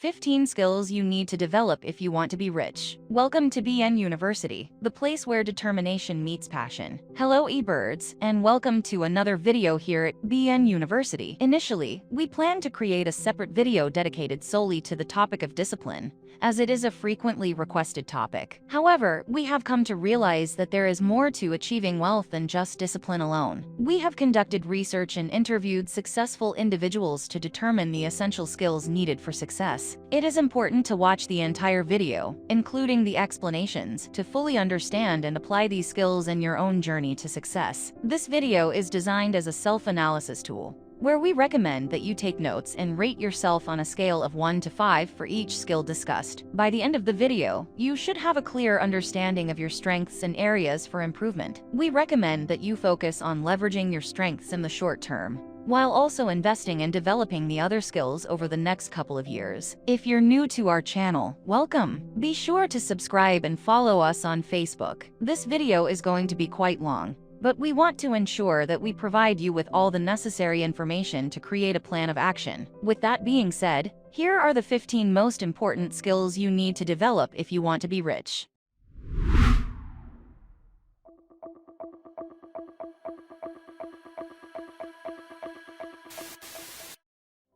15 skills you need to develop if you want to be rich. Welcome to BN University, the place where determination meets passion. Hello eBirds, and welcome to another video here at BN University. Initially, we plan to create a separate video dedicated solely to the topic of discipline, as it is a frequently requested topic. However, we have come to realize that there is more to achieving wealth than just discipline alone. We have conducted research and interviewed successful individuals to determine the essential skills needed for success. It is important to watch the entire video, including the explanations, to fully understand and apply these skills in your own journey to success. This video is designed as a self-analysis tool, where we recommend that you take notes and rate yourself on a scale of 1 to 5 for each skill discussed. By the end of the video, you should have a clear understanding of your strengths and areas for improvement. We recommend that you focus on leveraging your strengths in the short term, while also investing in developing the other skills over the next couple of years. If you're new to our channel, welcome. Be sure to subscribe and follow us on Facebook. This video is going to be quite long, but we want to ensure that we provide you with all the necessary information to create a plan of action. With that being said, here are the 15 most important skills you need to develop if you want to be rich.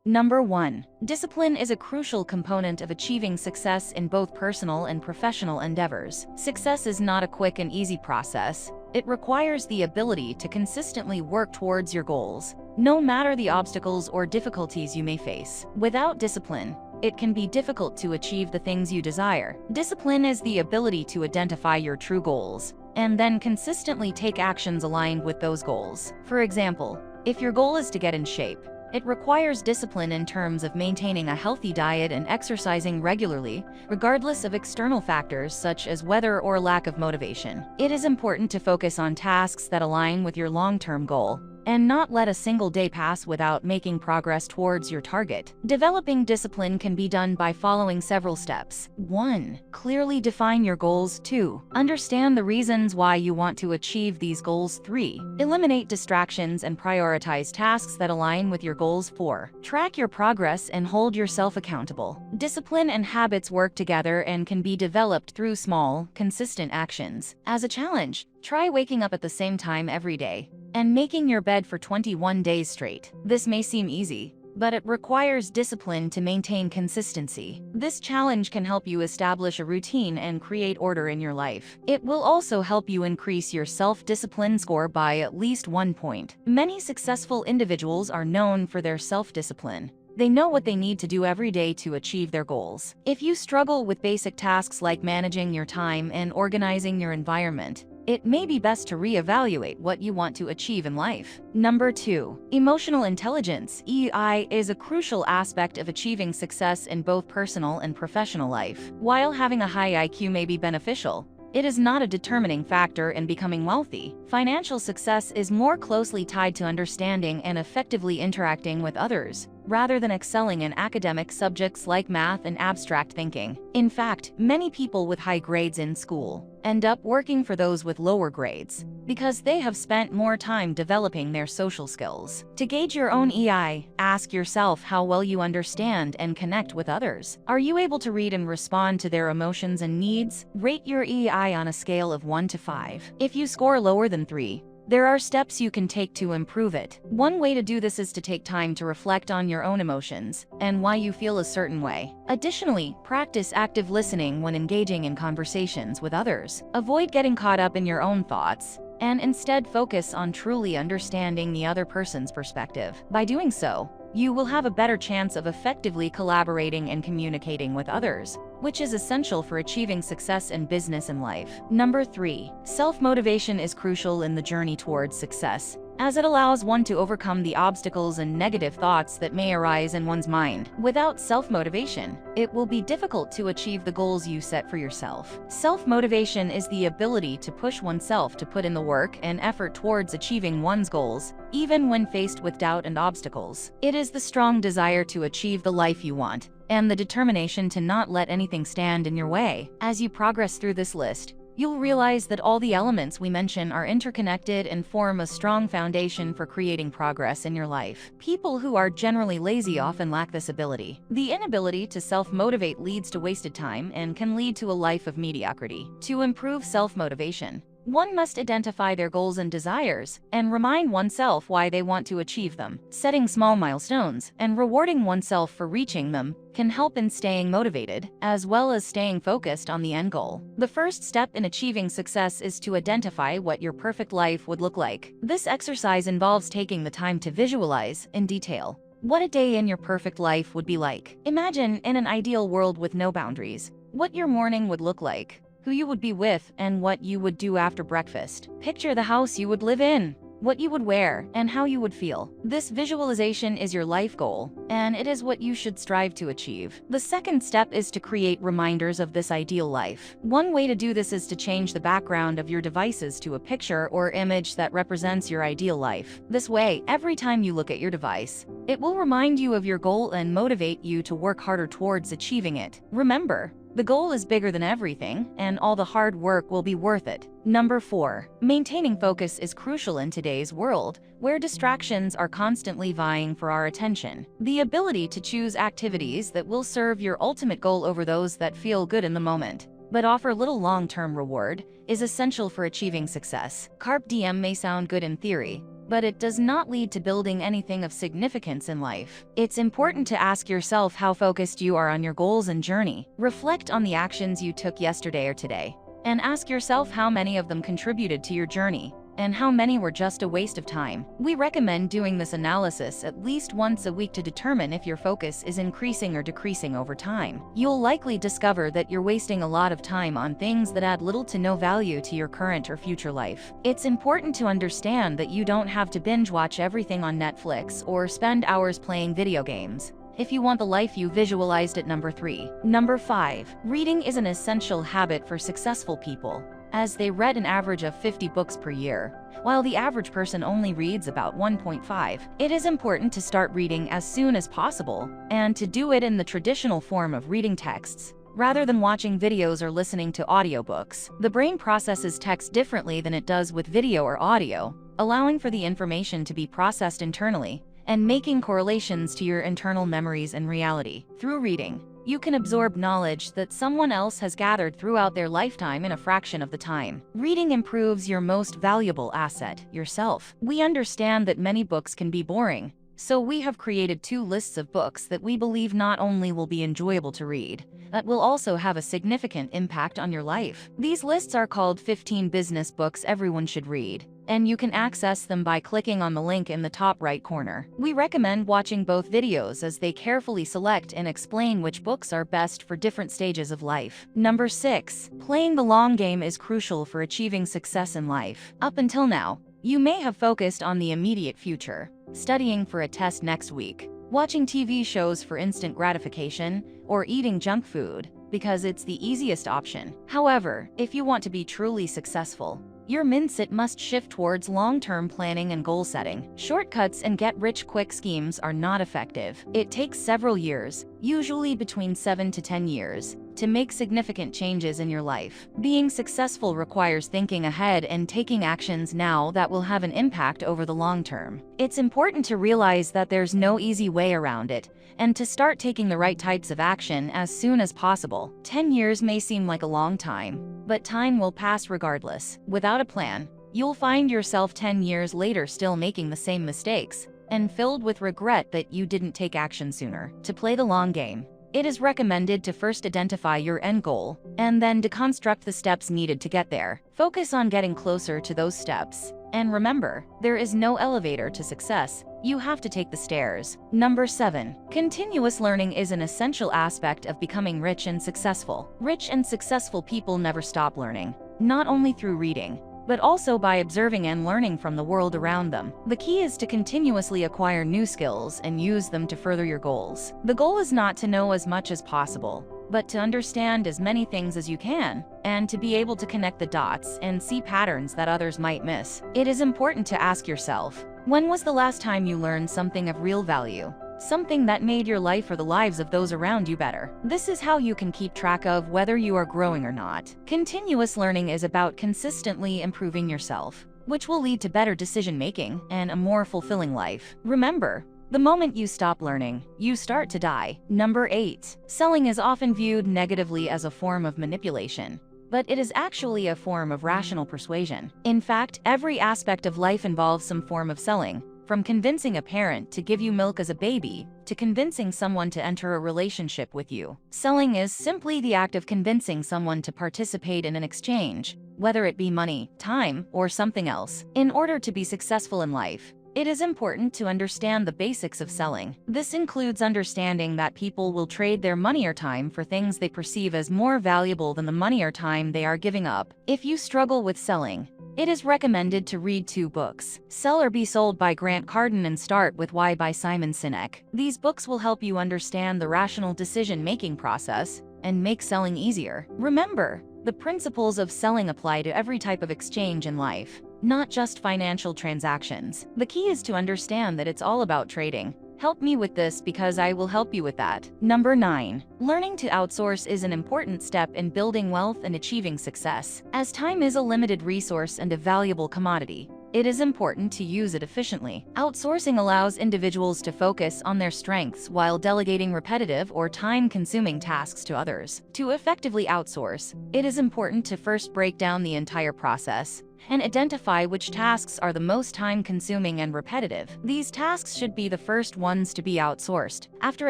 Number 1. Discipline is a crucial component of achieving success in both personal and professional endeavors. Success is not a quick and easy process. It requires the ability to consistently work towards your goals, no matter the obstacles or difficulties you may face. Without discipline, it can be difficult to achieve the things you desire. Discipline is the ability to identify your true goals, and then consistently take actions aligned with those goals. For example, if your goal is to get in shape, it requires discipline in terms of maintaining a healthy diet and exercising regularly, regardless of external factors such as weather or lack of motivation. It is important to focus on tasks that align with your long-term goal, and not let a single day pass without making progress towards your target. Developing discipline can be done by following several steps. 1. Clearly define your goals. 2. Understand the reasons why you want to achieve these goals. 3. Eliminate distractions and prioritize tasks that align with your goals. 4. Track your progress and hold yourself accountable. Discipline and habits work together and can be developed through small, consistent actions. As a challenge, try waking up at the same time every day and making your bed for 21 days straight. This may seem easy, but it requires discipline to maintain consistency. This challenge can help you establish a routine and create order in your life. It will also help you increase your self-discipline score by at least 1 point. Many successful individuals are known for their self-discipline. They know what they need to do every day to achieve their goals. If you struggle with basic tasks like managing your time and organizing your environment, it may be best to reevaluate what you want to achieve in life. Number 2. Emotional intelligence, EI, is a crucial aspect of achieving success in both personal and professional life. While having a high IQ may be beneficial, it is not a determining factor in becoming wealthy. Financial success is more closely tied to understanding and effectively interacting with others, rather than excelling in academic subjects like math and abstract thinking. In fact, many people with high grades in school end up working for those with lower grades, because they have spent more time developing their social skills. To gauge your own EI, ask yourself how well you understand and connect with others. Are you able to read and respond to their emotions and needs? Rate your EI on a scale of 1 to 5. If you score lower than 3, there are steps you can take to improve it. One way to do this is to take time to reflect on your own emotions and why you feel a certain way. Additionally, practice active listening when engaging in conversations with others. Avoid getting caught up in your own thoughts, and instead focus on truly understanding the other person's perspective. By doing so, you will have a better chance of effectively collaborating and communicating with others, which is essential for achieving success in business and life. Number 3. Self-motivation is crucial in the journey towards success, as it allows one to overcome the obstacles and negative thoughts that may arise in one's mind. Without self-motivation, it will be difficult to achieve the goals you set for yourself. Self-motivation is the ability to push oneself to put in the work and effort towards achieving one's goals, even when faced with doubt and obstacles. It is the strong desire to achieve the life you want, and the determination to not let anything stand in your way. As you progress through this list, you'll realize that all the elements we mention are interconnected and form a strong foundation for creating progress in your life. People who are generally lazy often lack this ability. The inability to self-motivate leads to wasted time and can lead to a life of mediocrity. To improve self-motivation, one must identify their goals and desires, and remind oneself why they want to achieve them. Setting small milestones and rewarding oneself for reaching them can help in staying motivated, as well as staying focused on the end goal. The first step in achieving success is to identify what your perfect life would look like. This exercise involves taking the time to visualize, in detail, what a day in your perfect life would be like. Imagine, in an ideal world with no boundaries, what your morning would look like, who you would be with, and what you would do after breakfast. Picture the house you would live in, what you would wear, and how you would feel. This visualization is your life goal, and it is what you should strive to achieve. The second step is to create reminders of this ideal life. One way to do this is to change the background of your devices to a picture or image that represents your ideal life. This way, every time you look at your device, it will remind you of your goal and motivate you to work harder towards achieving it. Remember, the goal is bigger than everything, and all the hard work will be worth it. Number 4. Maintaining focus is crucial in today's world, where distractions are constantly vying for our attention. The ability to choose activities that will serve your ultimate goal over those that feel good in the moment, but offer little long-term reward, is essential for achieving success. Carpe diem may sound good in theory, but it does not lead to building anything of significance in life. It's important to ask yourself how focused you are on your goals and journey. Reflect on the actions you took yesterday or today, and ask yourself how many of them contributed to your journey, and how many were just a waste of time. We recommend doing this analysis at least once a week to determine if your focus is increasing or decreasing over time. You'll likely discover that you're wasting a lot of time on things that add little to no value to your current or future life. It's important to understand that you don't have to binge watch everything on Netflix or spend hours playing video games if you want the life you visualized at number 3. Number 5. Reading is an essential habit for successful people, as they read an average of 50 books per year, while the average person only reads about 1.5. It is important to start reading as soon as possible, and to do it in the traditional form of reading texts, rather than watching videos or listening to audiobooks. The brain processes text differently than it does with video or audio, allowing for the information to be processed internally, and making correlations to your internal memories and reality. Through reading, you can absorb knowledge that someone else has gathered throughout their lifetime in a fraction of the time. Reading improves your most valuable asset, yourself. We understand that many books can be boring, so we have created 2 lists of books that we believe not only will be enjoyable to read, but will also have a significant impact on your life. These lists are called 15 business books everyone should read, and you can access them by clicking on the link in the top right corner. We recommend watching both videos as they carefully select and explain which books are best for different stages of life. Number 6. Playing the long game is crucial for achieving success in life. Up until now, you may have focused on the immediate future, studying for a test next week, watching TV shows for instant gratification, or eating junk food because it's the easiest option. However, if you want to be truly successful, your mindset must shift towards long-term planning and goal setting. Shortcuts and get-rich-quick schemes are not effective. It takes several years, usually between 7 to 10 years, to make significant changes in your life. Being successful requires thinking ahead and taking actions now that will have an impact over the long term. It's important to realize that there's no easy way around it, and to start taking the right types of action as soon as possible. 10 years may seem like a long time, but time will pass regardless. Without a plan, you'll find yourself 10 years later still making the same mistakes, and filled with regret that you didn't take action sooner. To play the long game, it is recommended to first identify your end goal, and then deconstruct the steps needed to get there. Focus on getting closer to those steps. And remember, there is no elevator to success. You have to take the stairs. Number 7. Continuous learning is an essential aspect of becoming rich and successful. Rich and successful people never stop learning, not only through reading, but also by observing and learning from the world around them. The key is to continuously acquire new skills and use them to further your goals. The goal is not to know as much as possible, but to understand as many things as you can, and to be able to connect the dots and see patterns that others might miss. It is important to ask yourself, when was the last time you learned something of real value? something that made your life or the lives of those around you better. This is how you can keep track of whether you are growing or not. Continuous learning is about consistently improving yourself, which will lead to better decision-making and a more fulfilling life. Remember, the moment you stop learning, you start to die. Number 8. Selling is often viewed negatively as a form of manipulation, but it is actually a form of rational persuasion. In fact, every aspect of life involves some form of selling, from convincing a parent to give you milk as a baby, to convincing someone to enter a relationship with you. Selling is simply the act of convincing someone to participate in an exchange, whether it be money, time, or something else. In order to be successful in life, it is important to understand the basics of selling. This includes understanding that people will trade their money or time for things they perceive as more valuable than the money or time they are giving up. If you struggle with selling, it is recommended to read 2 books, Sell or Be Sold by Grant Cardone and Start with Why by Simon Sinek. These books will help you understand the rational decision-making process and make selling easier. Remember, the principles of selling apply to every type of exchange in life, not just financial transactions. The key is to understand that it's all about trading. Help me with this because I will help you with that. Number 9. Learning to outsource is an important step in building wealth and achieving success. As time is a limited resource and a valuable commodity, it is important to use it efficiently. Outsourcing allows individuals to focus on their strengths while delegating repetitive or time-consuming tasks to others. To effectively outsource, it is important to first break down the entire process and identify which tasks are the most time-consuming and repetitive. These tasks should be the first ones to be outsourced. After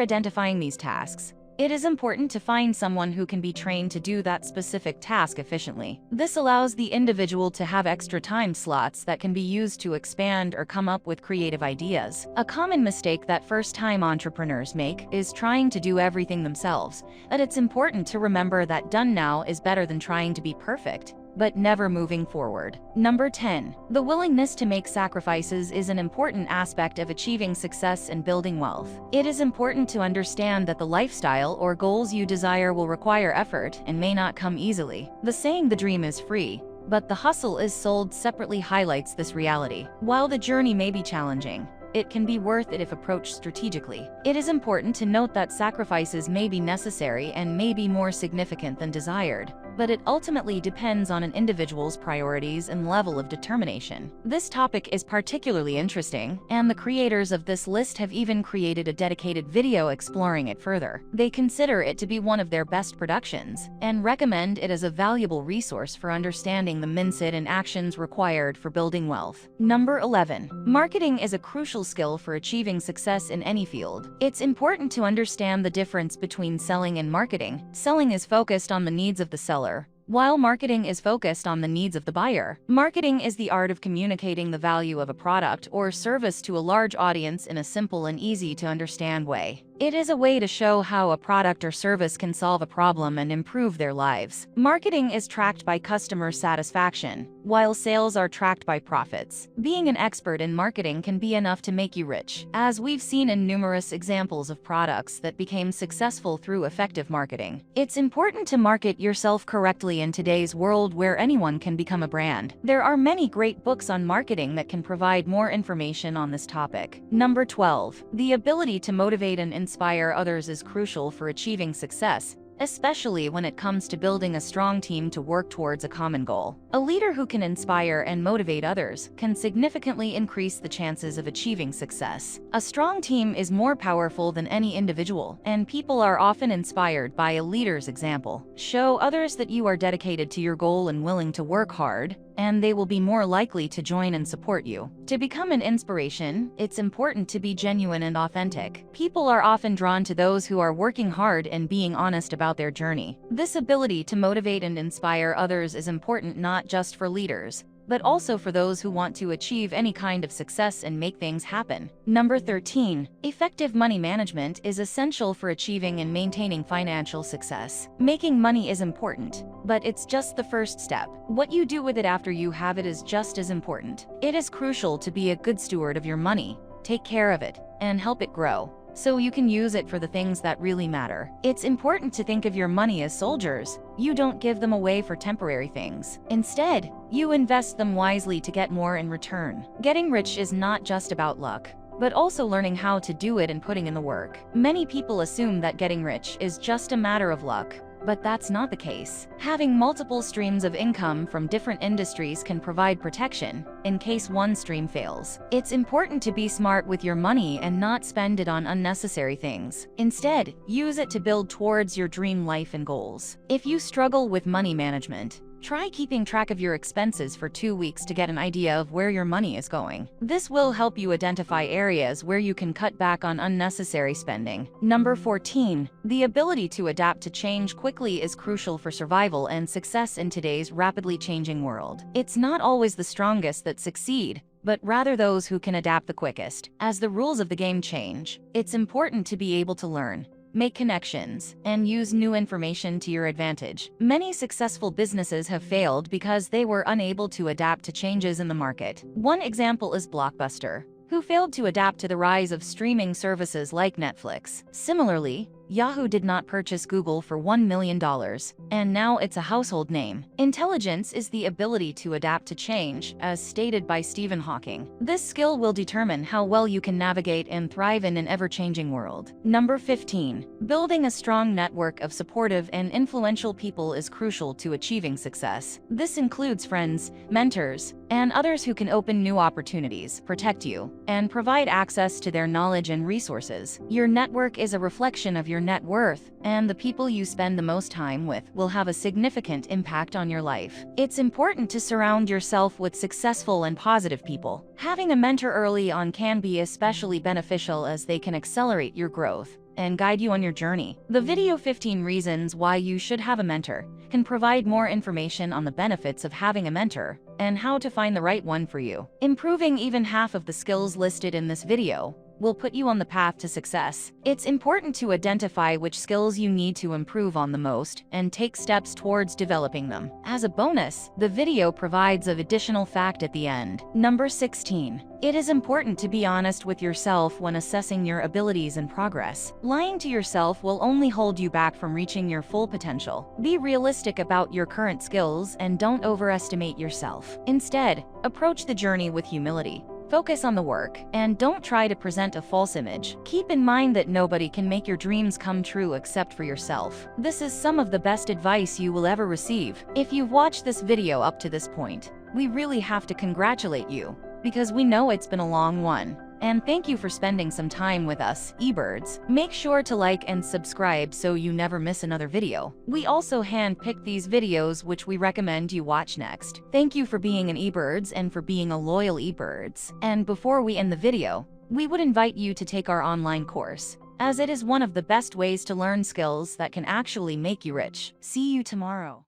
identifying these tasks, it is important to find someone who can be trained to do that specific task efficiently. This allows the individual to have extra time slots that can be used to expand or come up with creative ideas. A common mistake that first-time entrepreneurs make is trying to do everything themselves, but it's important to remember that done now is better than trying to be perfect, but never moving forward. Number 10. The willingness to make sacrifices is an important aspect of achieving success and building wealth. It is important to understand that the lifestyle or goals you desire will require effort and may not come easily. The saying "the dream is free, but the hustle is sold" separately highlights this reality. While the journey may be challenging, it can be worth it if approached strategically. It is important to note that sacrifices may be necessary and may be more significant than desired, but it ultimately depends on an individual's priorities and level of determination. This topic is particularly interesting, and the creators of this list have even created a dedicated video exploring it further. They consider it to be one of their best productions, and recommend it as a valuable resource for understanding the mindset and actions required for building wealth. Number 11. Marketing is a crucial skill for achieving success in any field. It's important to understand the difference between selling and marketing. Selling is focused on the needs of the seller, while marketing is focused on the needs of the buyer. Marketing is the art of communicating the value of a product or service to a large audience in a simple and easy-to-understand way. It is a way to show how a product or service can solve a problem and improve their lives. Marketing is tracked by customer satisfaction, while sales are tracked by profits. Being an expert in marketing can be enough to make you rich, as we've seen in numerous examples of products that became successful through effective marketing. It's important to market yourself correctly in today's world where anyone can become a brand. There are many great books on marketing that can provide more information on this topic. Number 12. The ability to motivate and inspire others is crucial for achieving success, especially when it comes to building a strong team to work towards a common goal. A leader who can inspire and motivate others can significantly increase the chances of achieving success. A strong team is more powerful than any individual, and people are often inspired by a leader's example. Show others that you are dedicated to your goal and willing to work hard, and they will be more likely to join and support you. To become an inspiration, it's important to be genuine and authentic. People are often drawn to those who are working hard and being honest about their journey. This ability to motivate and inspire others is important not just for leaders, but also for those who want to achieve any kind of success and make things happen. Number 13. Effective money management is essential for achieving and maintaining financial success. Making money is important, but it's just the first step. What you do with it after you have it is just as important. It is crucial to be a good steward of your money, take care of it, and help it grow, so you can use it for the things that really matter. It's important to think of your money as soldiers. You don't give them away for temporary things. Instead, you invest them wisely to get more in return. Getting rich is not just about luck. but also learning how to do it and putting in the work. Many people assume that getting rich is just a matter of luck, but that's not the case. Having multiple streams of income from different industries can provide protection in case one stream fails. It's important to be smart with your money and not spend it on unnecessary things. Instead, use it to build towards your dream life and goals. If you struggle with money management, try keeping track of your expenses for 2 weeks to get an idea of where your money is going. This will help you identify areas where you can cut back on unnecessary spending. Number 14. The ability to adapt to change quickly is crucial for survival and success in today's rapidly changing world. It's not always the strongest that succeed, but rather those who can adapt the quickest. As the rules of the game change, it's important to be able to learn, make connections, and use new information to your advantage. Many successful businesses have failed because they were unable to adapt to changes in the market. One example is Blockbuster, who failed to adapt to the rise of streaming services like Netflix. Similarly, Yahoo did not purchase Google for $1 million, and now it's a household name. Intelligence is the ability to adapt to change, as stated by Stephen Hawking. This skill will determine how well you can navigate and thrive in an ever-changing world. Number 15. Building a strong network of supportive and influential people is crucial to achieving success. This includes friends, mentors, and others who can open new opportunities, protect you, and provide access to their knowledge and resources. Your network is a reflection of your net worth, and the people you spend the most time with will have a significant impact on your life. It's important to surround yourself with successful and positive people. Having a mentor early on can be especially beneficial as they can accelerate your growth and guide you on your journey. The video 15 Reasons Why You Should Have a Mentor can provide more information on the benefits of having a mentor and how to find the right one for you. Improving even half of the skills listed in this video will put you on the path to success. It's important to identify which skills you need to improve on the most and take steps towards developing them. As a bonus, the video provides an additional fact at the end. Number 16. It is important to be honest with yourself when assessing your abilities and progress. Lying to yourself will only hold you back from reaching your full potential. Be realistic about your current skills and don't overestimate yourself. Instead, approach the journey with humility. Focus on the work, and don't try to present a false image. Keep in mind that nobody can make your dreams come true except for yourself. This is some of the best advice you will ever receive. If you've watched this video up to this point, we really have to congratulate you, because we know it's been a long one. And thank you for spending some time with us, eBirds. Make sure to like and subscribe so you never miss another video. We also hand-picked these videos which we recommend you watch next. Thank you for being an eBirds and for being a loyal eBirds. And before we end the video, we would invite you to take our online course, as it is one of the best ways to learn skills that can actually make you rich. See you tomorrow.